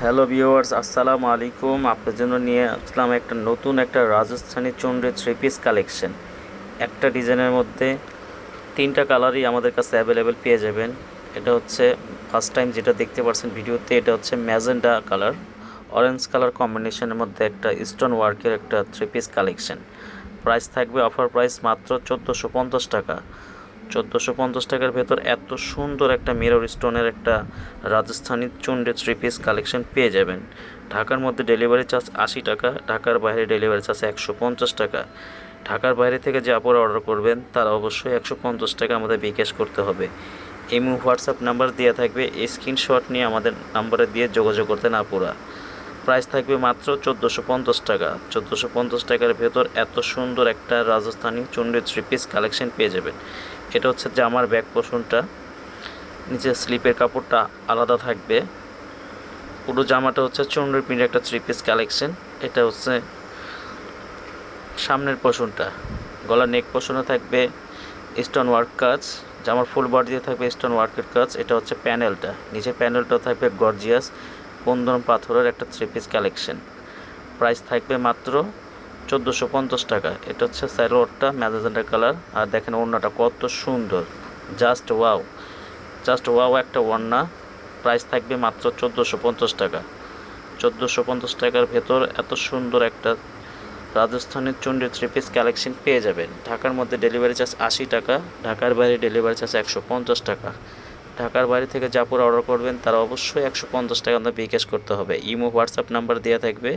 Hello viewers, আসসালামু আলাইকুম। আপনার জন্য নিয়ে আসলাম নতুন একটা রাজস্থানী চুনরি থ্রি পিস কালেকশন। একটা ডিজাইনের মধ্যে তিনটা কালারই আমাদের কাছে অ্যাভেলেবেল পেয়ে যাবেন। এটা হচ্ছে ফার্স্ট টাইম যেটা দেখতে পাচ্ছেন ভিডিওতে, এটা হচ্ছে ম্যাজেন্ডা কালার, অরেঞ্জ কালার কম্বিনেশনের মধ্যে একটা স্টোন ওয়ার্কের একটা থ্রি পিস কালেকশন। প্রাইস থাকবে অফার প্রাইস মাত্র 1450 টাকা। 1450 টাকার ভেতর এত সুন্দর একটা মিরর স্টোনের একটা রাজস্থানী চুনরি থ্রি পিস কালেকশন পেয়ে যাবেন। ঢাকার মধ্যে ডেলিভারি চার্জ 80 টাকা, ঢাকার বাইরে ডেলিভারি চার্জ 150 টাকা। ঢাকার বাইরে থেকে যে আপনারা অর্ডার করবেন তারা অবশ্যই 150 টাকা আমাদের বিকাশ করতে হবে। ইমো হোয়াটসঅ্যাপ নাম্বার দেওয়া থাকবে, স্ক্রিনশট নিয়ে আমাদের নাম্বারে দিয়ে যোগাযোগ করতে না পুরা। প্রাইস থাকবে মাত্র 1450 টাকা। 1450 টাকার ভেতর এত সুন্দর একটা রাজস্থানী চুনরি থ্রি পিস কালেকশন পেয়ে যাবেন। এটা হচ্ছে জামার ব্যাক পোর্শনটা, নিচে স্লিপের কাপড়টা আলাদা থাকবে। পুরো জামাটা হচ্ছে চুনরি প্রিন্টের একটা থ্রি পিস কালেকশন। এটা হচ্ছে সামনের পোর্শনটা, গলার নেক পোর্শনে থাকবে স্টোন ওয়ার্ক কাজ, জামার ফুল বডিতে থাকবে স্টোন ওয়ার্কের কাজ। এটা হচ্ছে প্যানেলটা, নিচের প্যানেলটা থাকবে গর্জিয়াস কুন্দন পাথরের একটা থ্রি পিস কালেকশন। প্রাইস থাকবে মাত্র 1450 টাকা। এটা হচ্ছে স্যালোয়ারটা ম্যাজেন্ডা কালার, আর দেখেন ওড়নাটা কত সুন্দর, জাস্ট ওয়াও, জাস্ট ওয়াও একটা ওড়না। প্রাইস থাকবে মাত্র 1450 টাকা। 1450 টাকার ভেতর এত সুন্দর একটা রাজস্থানের চুনরি থ্রি পিস কালেকশন পেয়ে যাবেন। ঢাকার মধ্যে ডেলিভারি চার্জ 80 টাকা, ঢাকার বাইরে ডেলিভারি চার্জ 150 টাকা। ঢাকার বাইরে থেকে যা পুরো অর্ডার করবেন তারা অবশ্যই 150 টাকা আমাদের বিকাশ করতে হবে। ইমো হোয়াটসঅ্যাপ নাম্বার দেওয়া থাকবে,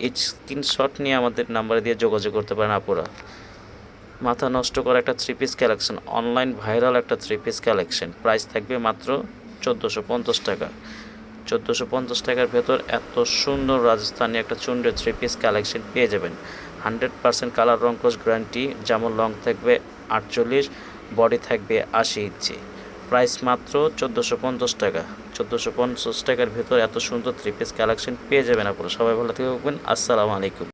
এই স্ক্রিনশট নিয়ে আমাদের নাম্বারে দিয়ে যোগাযোগ করতে পারেন আপুরা। মাথা নষ্ট করা একটা three piece collection, online viral একটা থ্রি পিস কালেকশন। প্রাইস থাকবে মাত্র 1450 টাকা। 1450 টাকার ভেতর এত সুন্দর রাজস্থানী একটা চুনরি থ্রি পিস কালেকশন পেয়ে যাবেন। 100% কালার রং কোর্স গ্যারান্টি, যেমন লং থাকবে 48, বডি থাকবে 80 ইঞ্চি। প্রাইস মাত্র 1450 টাকা। 1450 টাকার ভেতর এত সুন্দর থ্রি পিস কালেকশন পেয়ে যাবেন আপনারা। সবাই ভালো থাকবেন, আসসালামু আলাইকুম।